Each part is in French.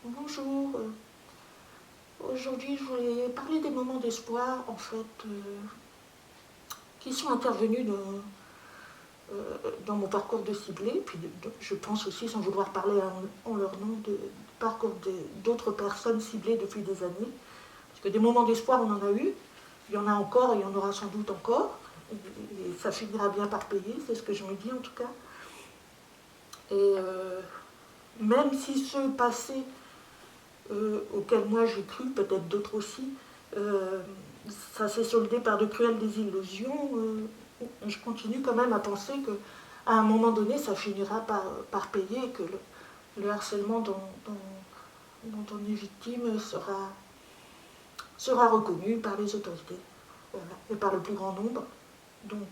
Bonjour. Aujourd'hui, je voulais parler des moments d'espoir, en fait, qui sont intervenus dans mon parcours de ciblé. Puis je pense aussi, sans vouloir parler en leur nom, de parcours d'autres personnes ciblées depuis des années. Parce que des moments d'espoir, on en a eu. Il y en a encore et il y en aura sans doute encore. Et ça finira bien par payer, c'est ce que je me dis en tout cas. Et même si ceux passés auxquels moi j'ai cru, peut-être d'autres aussi, ça s'est soldé par de cruelles désillusions, je continue quand même à penser qu'à un moment donné, ça finira par payer, que le harcèlement dont on est victime sera reconnu par les autorités, voilà, et par le plus grand nombre. Donc,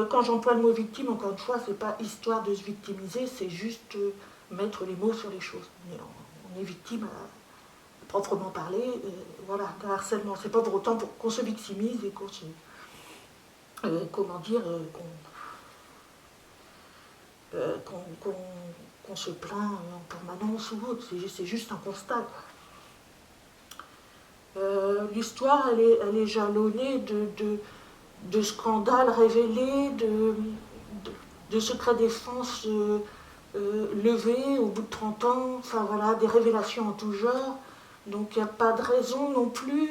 quand j'emploie le mot victime, encore une fois, c'est pas histoire de se victimiser, c'est juste mettre les mots sur les choses. On est victime proprement parler, voilà, d'un harcèlement. C'est pas pour autant qu'on se victimise et qu'on se, comment dire, qu'on se plaint en permanence ou autre. C'est juste un constat. L'histoire, elle est jalonnée de scandales révélés, de secrets défense levés au bout de 30 ans, enfin voilà, des révélations en tout genre. Donc il n'y a pas de raison non plus,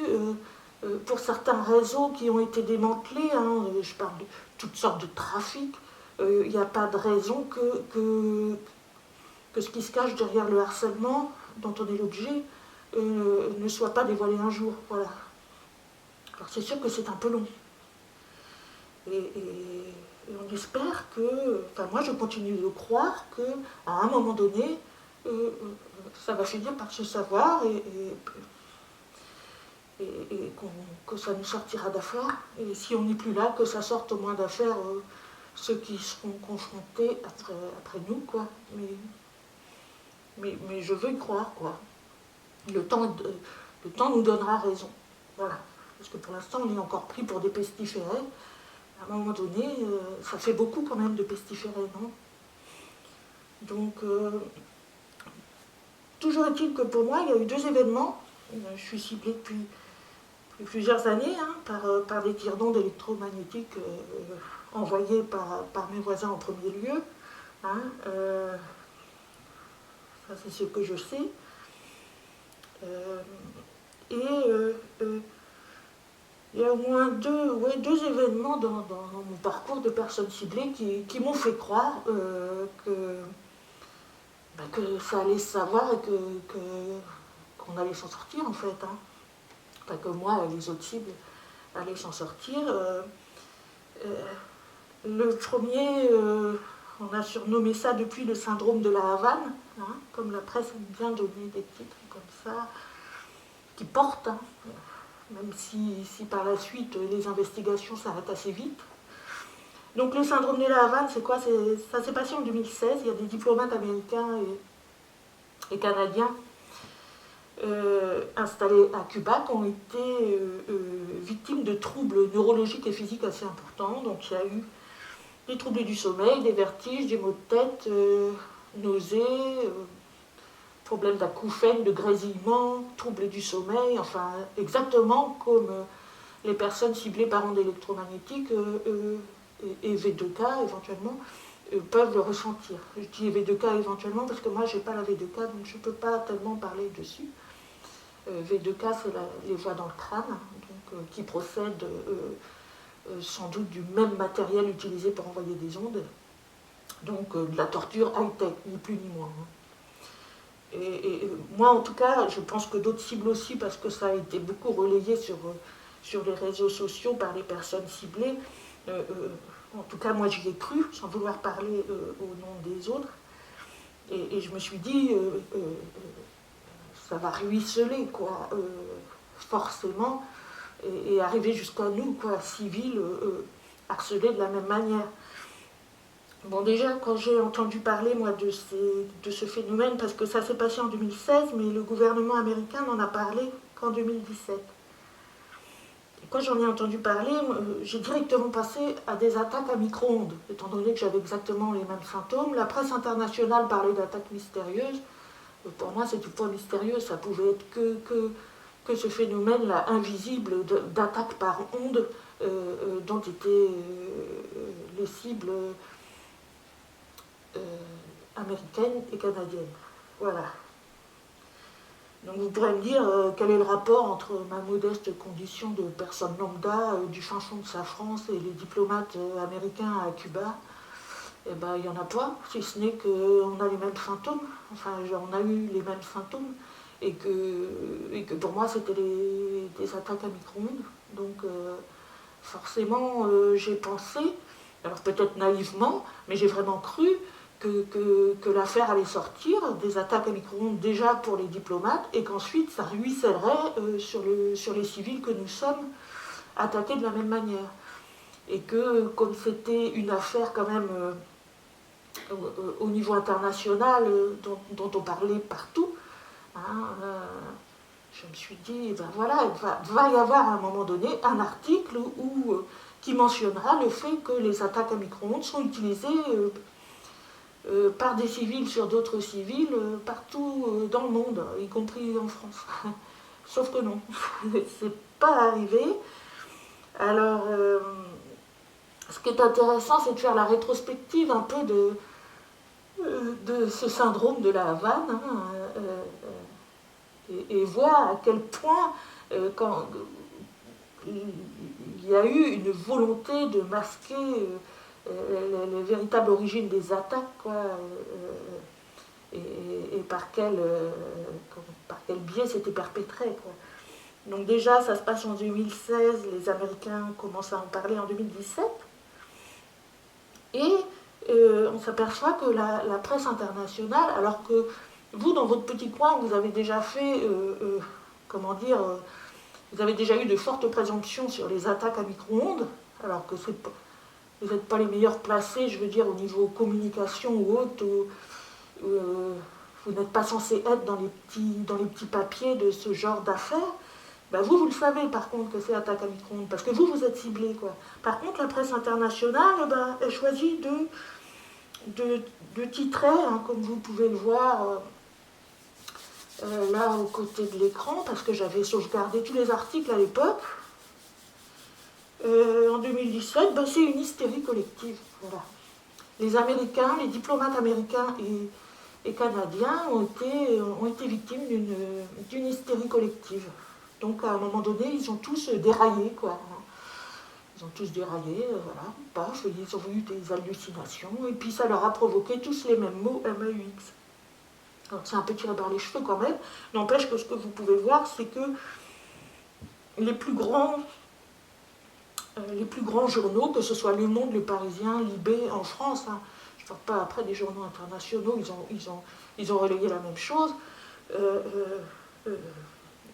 pour certains réseaux qui ont été démantelés, hein, je parle de toutes sortes de trafics, il n'y a pas de raison que ce qui se cache derrière le harcèlement dont on est l'objet ne soit pas dévoilé un jour. Voilà. Alors c'est sûr que c'est un peu long. Et on espère que, enfin moi je continue de croire qu'à un moment donné, ça va finir par se savoir et que ça nous sortira d'affaire. Et si on n'est plus là, que ça sorte au moins d'affaire ceux qui seront confrontés après nous, quoi. Mais je veux y croire, quoi. Le temps nous donnera raison. Voilà. Parce que pour l'instant, on est encore pris pour des pestiférés. À un moment donné, ça fait beaucoup quand même de pestiférés, non? Donc, toujours est-il que pour moi, il y a eu deux événements. Je suis ciblée depuis plusieurs années par des tirs d'ondes électromagnétiques envoyés par mes voisins en premier lieu. Hein, ça, c'est ce que je sais. Il y a au moins deux événements dans mon parcours de personnes ciblées qui m'ont fait croire que ça allait se savoir et qu'on allait s'en sortir en fait. Hein. Enfin, que moi et les autres cibles allaient s'en sortir. Le premier, on a surnommé ça depuis le syndrome de la Havane, hein, comme la presse aime bien donner des titres comme ça, qui portent, hein, même si par la suite les investigations s'arrêtent assez vite. Donc le syndrome de la Havane, c'est quoi? Ça s'est passé en 2016, il y a des diplomates américains et canadiens installés à Cuba qui ont été victimes de troubles neurologiques et physiques assez importants. Donc il y a eu des troubles du sommeil, des vertiges, des maux de tête, nausées, problèmes d'acouphènes, de grésillement, troubles du sommeil, enfin exactement comme les personnes ciblées par ondes électromagnétiques et V2K éventuellement peuvent le ressentir. Je dis V2K éventuellement parce que moi j'ai pas la V2K donc je ne peux pas tellement parler dessus. V2K c'est les voies dans le crâne donc, qui procèdent sans doute du même matériel utilisé pour envoyer des ondes, donc de la torture high-tech, ni plus ni moins. Et moi en tout cas, je pense que d'autres cibles aussi, parce que ça a été beaucoup relayé sur les réseaux sociaux par les personnes ciblées, en tout cas moi j'y ai cru, sans vouloir parler au nom des autres, et je me suis dit, ça va ruisseler, quoi, forcément, et arriver jusqu'à nous, quoi, civils, harcelés de la même manière. Bon, déjà, quand j'ai entendu parler, moi, de ce phénomène, parce que ça s'est passé en 2016, mais le gouvernement américain n'en a parlé qu'en 2017. Et quand j'en ai entendu parler, j'ai directement passé à des attaques à micro-ondes, étant donné que j'avais exactement les mêmes symptômes. La presse internationale parlait d'attaques mystérieuses. Pour moi, c'était pas mystérieux, ça pouvait être que ce phénomène-là invisible d'attaque par onde dont étaient les cibles américaines et canadiennes. Voilà. Donc vous pourrez me dire quel est le rapport entre ma modeste condition de personne lambda du fin fond de sa France et les diplomates américains à Cuba. Eh ben, il n'y en a pas, si ce n'est qu'on a les mêmes symptômes, enfin on a eu les mêmes symptômes, et que pour moi c'était des attaques à micro-ondes. Donc forcément j'ai pensé, alors peut-être naïvement, mais j'ai vraiment cru que l'affaire allait sortir, des attaques à micro-ondes déjà pour les diplomates, et qu'ensuite ça ruissellerait sur les civils que nous sommes attaqués de la même manière. Et que comme c'était une affaire quand même au niveau international dont on parlait partout, hein, je me suis dit, ben voilà, il va y avoir à un moment donné un article qui mentionnera le fait que les attaques à micro-ondes sont utilisées par des civils sur d'autres civils partout dans le monde, y compris en France. Sauf que non, c'est pas arrivé. Alors, ce qui est intéressant, c'est de faire la rétrospective un peu de ce syndrome de la Havane, hein, et voir à quel point, quand il y a eu une volonté de masquer les véritables origines des attaques, quoi, et par quel biais c'était perpétré, quoi. Donc déjà, ça se passe en 2016, les Américains commencent à en parler en 2017, et on s'aperçoit que la presse internationale, alors que vous, dans votre petit coin, vous avez déjà fait, comment dire, vous avez déjà eu de fortes présomptions sur les attaques à micro-ondes, alors que vous n'êtes pas les meilleurs placés, je veux dire, au niveau communication ou autre, vous n'êtes pas censé être dans les petits papiers de ce genre d'affaires. Ben vous le savez par contre que c'est attaque à micro-ondes, parce que vous êtes ciblé, quoi. Par contre, la presse internationale, ben, elle choisit de titrer, hein, comme vous pouvez le voir là aux côtés de l'écran, parce que j'avais sauvegardé tous les articles à l'époque. En 2017, ben, c'est une hystérie collective. Voilà. Les Américains, les diplomates américains et canadiens ont été victimes d'une hystérie collective. Donc à un moment donné, ils ont tous déraillé, quoi. Ils ont tous déraillé, voilà, paf, ils ont eu des hallucinations, et puis ça leur a provoqué tous les mêmes mots MEUX. Alors c'est un peu tiré par les cheveux quand même, n'empêche que ce que vous pouvez voir, c'est que les plus grands journaux, que ce soit Le Monde, Le Parisien, Libé en France, hein, je ne parle pas après des journaux internationaux, ils ont relayé la même chose.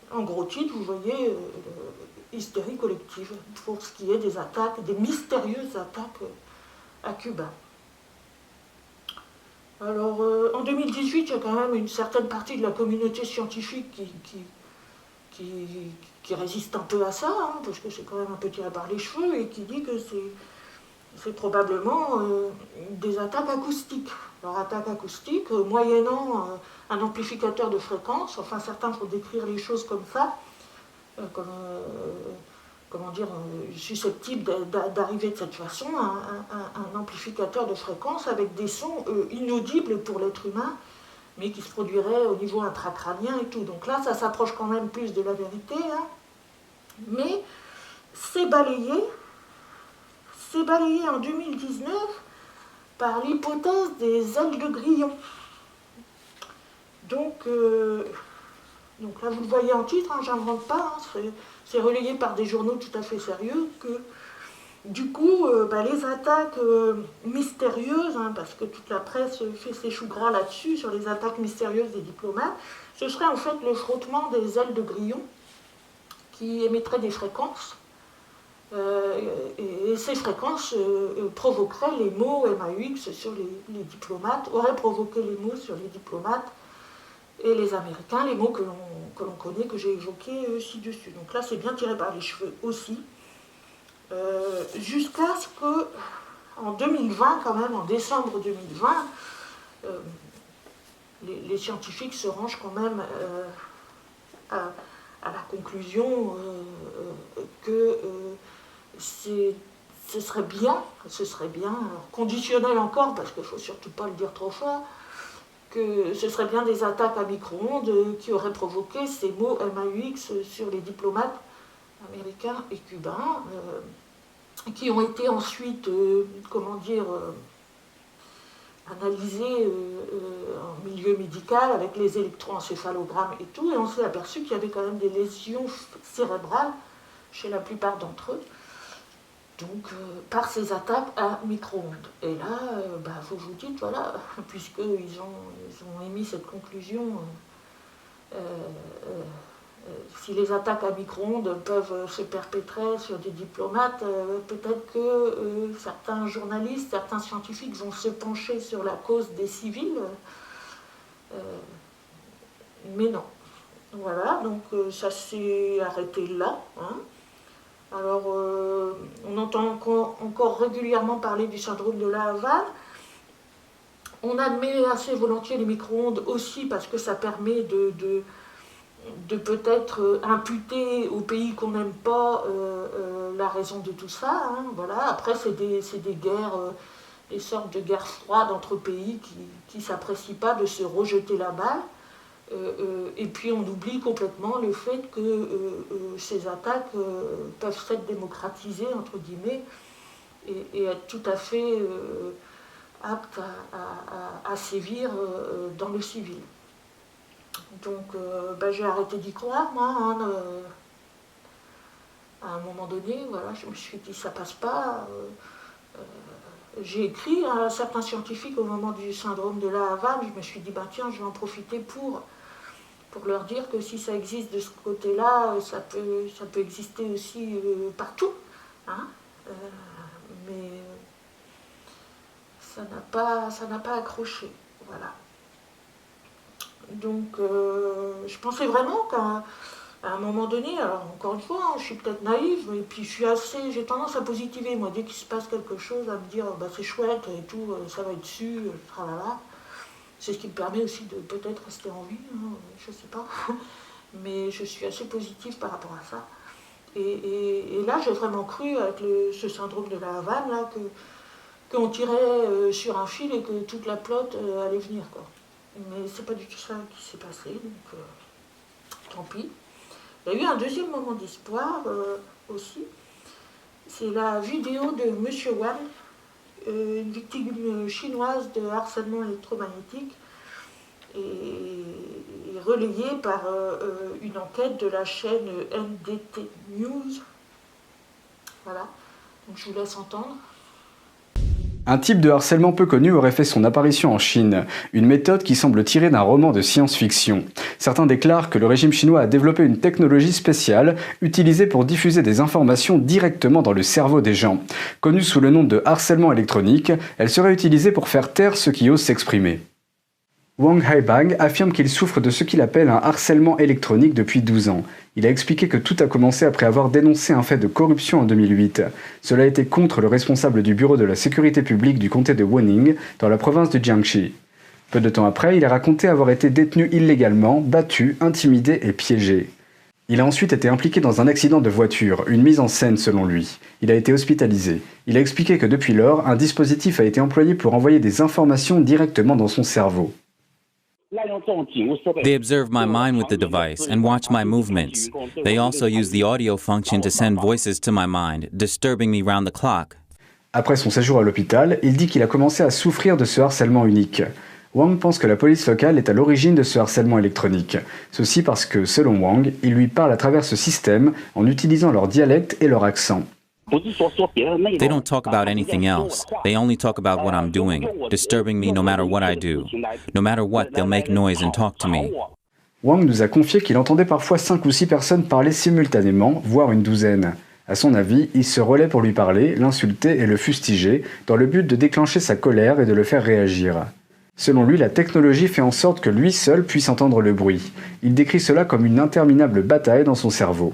En gros titre, vous voyez hystérie collective pour ce qui est des attaques, des mystérieuses attaques à Cuba. Alors, en 2018, il y a quand même une certaine partie de la communauté scientifique qui résiste un peu à ça, hein, parce que c'est quand même un peu tiré par les cheveux, et qui dit que c'est probablement des attaques acoustiques. Alors, attaques acoustiques, moyennant un amplificateur de fréquence, enfin certains vont décrire les choses comme ça, comment dire, susceptible d'arriver de cette façon, un amplificateur de fréquence avec des sons inaudibles pour l'être humain, mais qui se produiraient au niveau intracrânien et tout. Donc là, ça s'approche quand même plus de la vérité, hein. Mais c'est balayé en 2019 par l'hypothèse des ailes de grillon. Donc là, vous le voyez en titre, hein, j'invente pas, hein, c'est relayé par des journaux tout à fait sérieux, que du coup, les attaques mystérieuses, hein, parce que toute la presse fait ses choux gras là-dessus, sur les attaques mystérieuses des diplomates, ce serait en fait le frottement des ailes de grillon qui émettraient des fréquences, et ces fréquences provoqueraient les mots MAUX sur les diplomates, auraient provoqué les mots sur les diplomates et les Américains, les mots que l'on connaît, que j'ai évoqués ci-dessus. Donc là, c'est bien tiré par les cheveux aussi. Jusqu'à ce que, en 2020, quand même, en décembre 2020, les scientifiques se rangent quand même à la conclusion que ce serait bien, alors conditionnel encore, parce qu'il ne faut surtout pas le dire trop fort, que ce serait bien des attaques à micro-ondes qui auraient provoqué ces mots MAUX sur les diplomates américains et cubains, qui ont été ensuite, analysés en milieu médical avec les électroencéphalogrammes et tout, et on s'est aperçu qu'il y avait quand même des lésions cérébrales chez la plupart d'entre eux, donc par ces attaques à micro-ondes. Et là, vous vous dites, voilà, puisqu'ils ont émis cette conclusion, si les attaques à micro-ondes peuvent se perpétrer sur des diplomates, peut-être que certains journalistes, certains scientifiques vont se pencher sur la cause des civils, mais non. Voilà, donc ça s'est arrêté là. Hein. Alors, on entend encore régulièrement parler du syndrome de la Havane. On admet assez volontiers les micro-ondes aussi parce que ça permet de peut-être imputer au pays qu'on n'aime pas la raison de tout ça. Hein, voilà. Après, c'est des guerres, des sortes de guerres froides entre pays qui ne s'apprécient pas de se rejeter la balle. Et puis on oublie complètement le fait que ces attaques peuvent s'être démocratisées, entre guillemets, et être tout à fait aptes à sévir dans le civil. Donc j'ai arrêté d'y croire, moi, hein, à un moment donné, voilà, je me suis dit ça passe pas. J'ai écrit à certains scientifiques au moment du syndrome de la Havane, je me suis dit tiens, je vais en profiter pour leur dire que si ça existe de ce côté-là, ça peut exister aussi partout, hein, mais ça n'a pas accroché, voilà. Donc je pensais vraiment qu'à un moment donné, alors encore une fois, je suis peut-être naïve, et puis j'ai tendance à positiver, moi, dès qu'il se passe quelque chose, à me dire c'est chouette et tout, ça va être dessus, tralala. C'est ce qui me permet aussi de peut-être rester en vie, hein, je ne sais pas. Mais je suis assez positive par rapport à ça. Et là, j'ai vraiment cru, avec ce syndrome de la Havane, là, qu'on tirait sur un fil et que toute la plotte allait venir, quoi. Mais c'est pas du tout ça qui s'est passé, donc tant pis. Il y a eu un deuxième moment d'espoir aussi. C'est la vidéo de M. Wang, une victime chinoise de harcèlement électromagnétique, et relayée par une enquête de la chaîne NDT News. Voilà, donc je vous laisse entendre. Un type de harcèlement peu connu aurait fait son apparition en Chine, une méthode qui semble tirée d'un roman de science-fiction. Certains déclarent que le régime chinois a développé une technologie spéciale utilisée pour diffuser des informations directement dans le cerveau des gens. Connue sous le nom de harcèlement électronique, elle serait utilisée pour faire taire ceux qui osent s'exprimer. Wang Haibang affirme qu'il souffre de ce qu'il appelle un harcèlement électronique depuis 12 ans. Il a expliqué que tout a commencé après avoir dénoncé un fait de corruption en 2008. Cela était contre le responsable du bureau de la sécurité publique du comté de Woning, dans la province de Jiangxi. Peu de temps après, il a raconté avoir été détenu illégalement, battu, intimidé et piégé. Il a ensuite été impliqué dans un accident de voiture, une mise en scène selon lui. Il a été hospitalisé. Il a expliqué que depuis lors, un dispositif a été employé pour envoyer des informations directement dans son cerveau. They observe my mind with the device and watch my movements. They also use the audio function to send voices to my mind, disturbing me round the clock. Après son séjour à l'hôpital, il dit qu'il a commencé à souffrir de ce harcèlement unique. Wang pense que la police locale est à l'origine de ce harcèlement électronique. Ceci parce que, selon Wang, il lui parle à travers ce système en utilisant leur dialecte et leur accent. They don't talk about anything else. They only talk about what I'm doing, disturbing me no matter what I do. No matter what, they'll make noise and talk to me. Wang nous a confié qu'il entendait parfois 5 ou 6 personnes parler simultanément, voire une douzaine. À son avis, ils se relaient pour lui parler, l'insulter et le fustiger, dans le but de déclencher sa colère et de le faire réagir. Selon lui, la technologie fait en sorte que lui seul puisse entendre le bruit. Il décrit cela comme une interminable bataille dans son cerveau.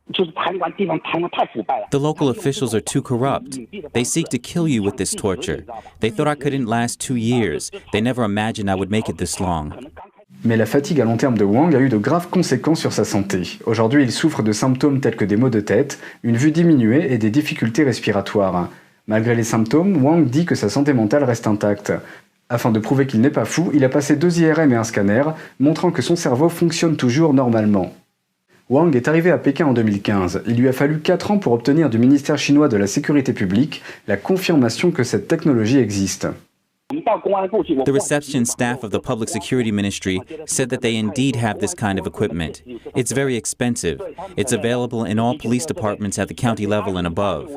The local officials are too corrupt. They seek to kill you with this torture. They thought I couldn't last 2 years. They never imagined I would make it this long. Mais la fatigue à long terme de Wang a eu de graves conséquences sur sa santé. Aujourd'hui, il souffre de symptômes tels que des maux de tête, une vue diminuée et des difficultés respiratoires. Malgré les symptômes, Wang dit que sa santé mentale reste intacte. Afin de prouver qu'il n'est pas fou, il a passé 2 IRM et un scanner, montrant que son cerveau fonctionne toujours normalement. Wang est arrivé à Pékin en 2015. Il lui a fallu 4 ans pour obtenir du ministère chinois de la Sécurité publique la confirmation que cette technologie existe. The reception staff of the Public Security Ministry said that they indeed have this kind of equipment. It's very expensive. It's available in all police departments at the county level and above.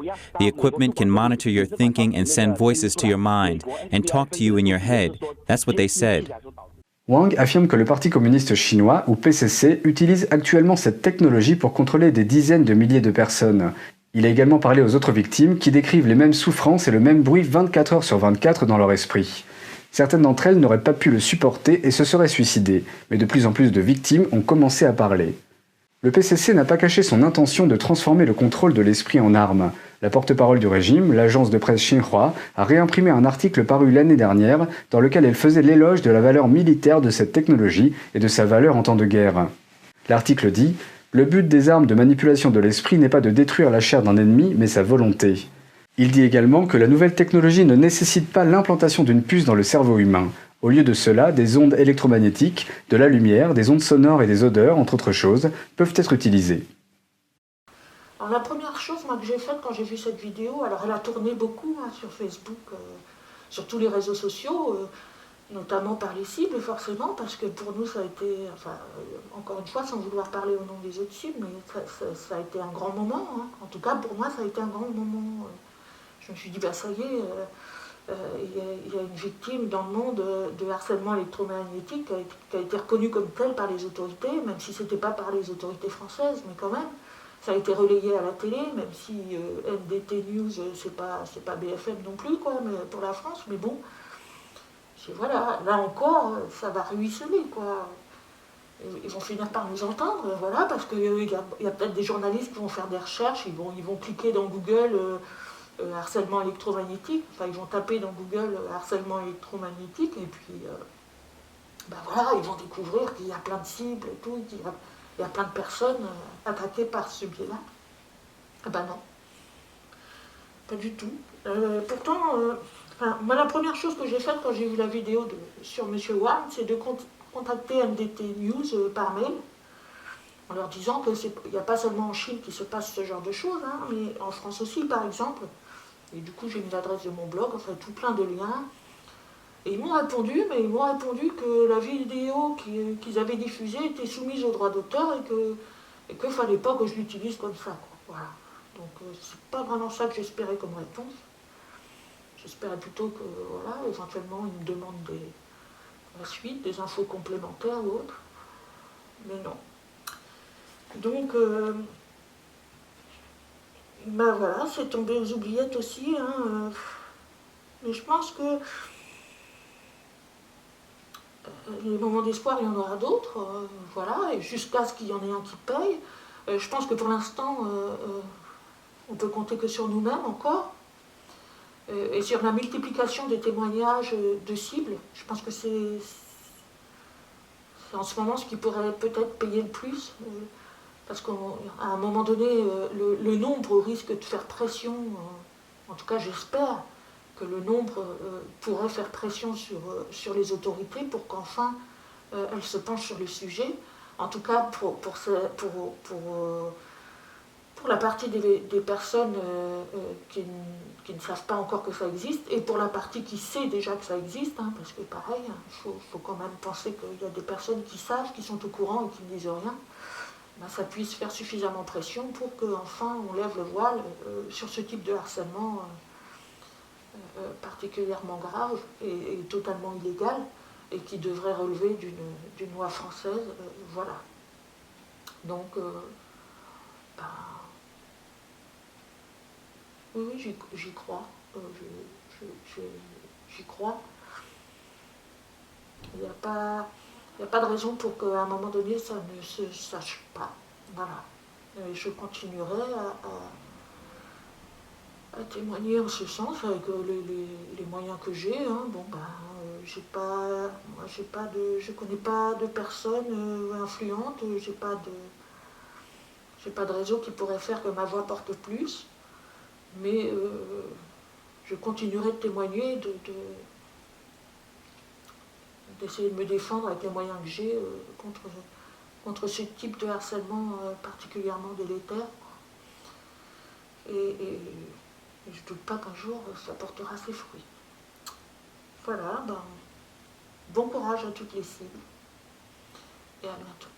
The equipment can monitor your thinking and send voices to your mind and talk to you in your head. That's what they said. Wang affirme que le Parti communiste chinois, ou PCC, utilise actuellement cette technologie pour contrôler des dizaines de milliers de personnes. Il a également parlé aux autres victimes qui décrivent les mêmes souffrances et le même bruit 24 heures sur 24 dans leur esprit. Certaines d'entre elles n'auraient pas pu le supporter et se seraient suicidées, mais de plus en plus de victimes ont commencé à parler. Le PCC n'a pas caché son intention de transformer le contrôle de l'esprit en arme. La porte-parole du régime, l'agence de presse Xinhua, a réimprimé un article paru l'année dernière dans lequel elle faisait l'éloge de la valeur militaire de cette technologie et de sa valeur en temps de guerre. L'article dit « Le but des armes de manipulation de l'esprit n'est pas de détruire la chair d'un ennemi, mais sa volonté ». Il dit également que la nouvelle technologie ne nécessite pas l'implantation d'une puce dans le cerveau humain. Au lieu de cela, des ondes électromagnétiques, de la lumière, des ondes sonores et des odeurs, entre autres choses, peuvent être utilisées. Alors, la première chose moi, que j'ai faite quand j'ai vu cette vidéo, alors elle a tourné beaucoup sur Facebook, sur tous les réseaux sociaux, notamment par les cibles forcément, parce que pour nous ça a été, encore une fois sans vouloir parler au nom des autres cibles, mais ça a été un grand moment, hein. En tout cas pour moi ça a été un grand moment. Je me suis dit, ça y est, il y a une victime dans le monde de harcèlement électromagnétique qui a été reconnue comme telle par les autorités, même si ce n'était pas par les autorités françaises, mais quand même. Ça a été relayé à la télé, même si NDT News, c'est pas BFM non plus, quoi, mais pour la France, mais bon. Voilà, là encore, ça va ruisseler, quoi. Ils vont finir par nous entendre, voilà, parce qu'il y a peut-être des journalistes qui vont faire des recherches, ils vont cliquer dans Google harcèlement électromagnétique, ils vont taper dans Google harcèlement électromagnétique, et puis, voilà, ils vont découvrir qu'il y a plein de cibles et tout, il y a plein de personnes attaquées par ce biais-là. Non, pas du tout. Pourtant, moi, la première chose que j'ai faite quand j'ai vu la vidéo sur M. Wang, c'est de contacter NDT News par mail, en leur disant qu'il n'y a pas seulement en Chine qu'il se passe ce genre de choses, hein, mais en France aussi, par exemple. Et du coup, j'ai mis l'adresse de mon blog, tout plein de liens. Et ils m'ont répondu, que la vidéo qu'ils avaient diffusée était soumise aux droits d'auteur et qu'il ne fallait pas que je l'utilise comme ça, quoi. Voilà. Donc, c'est pas vraiment ça que j'espérais comme réponse. J'espérais plutôt que, voilà, éventuellement, ils me demandent la suite, des infos complémentaires ou autres. Mais non. Donc, voilà, c'est tombé aux oubliettes aussi, hein. Mais je pense que les moments d'espoir, il y en aura d'autres, voilà, et jusqu'à ce qu'il y en ait un qui paye. Je pense que pour l'instant, on peut compter que sur nous-mêmes encore, et sur la multiplication des témoignages de cibles. Je pense que c'est en ce moment ce qui pourrait peut-être payer le plus, parce qu'à un moment donné, le nombre risque de faire pression, en tout cas j'espère, que le nombre pourrait faire pression sur les autorités pour qu'enfin elles se penchent sur le sujet. En tout cas, pour la partie des personnes qui ne savent pas encore que ça existe, et pour la partie qui sait déjà que ça existe, hein, parce que pareil, il faut quand même penser qu'il y a des personnes qui savent, qui sont au courant et qui ne disent rien, ça puisse faire suffisamment pression pour qu'enfin on lève le voile sur ce type de harcèlement particulièrement grave et totalement illégal, et qui devrait relever d'une loi française, voilà. Donc, oui, j'y crois. J'y crois. Il n'y a pas de raison pour qu'à un moment donné, ça ne se sache pas. Voilà. je continuerai à témoigner en ce sens avec les moyens que j'ai. Hein. Bon, je connais pas de personnes influentes, j'ai pas de réseau qui pourrait faire que ma voix porte plus, mais je continuerai de témoigner, d'essayer de me défendre avec les moyens que j'ai contre ce type de harcèlement particulièrement délétère. Et je ne doute pas qu'un jour ça portera ses fruits. Voilà, bon courage à toutes les cibles et à bientôt.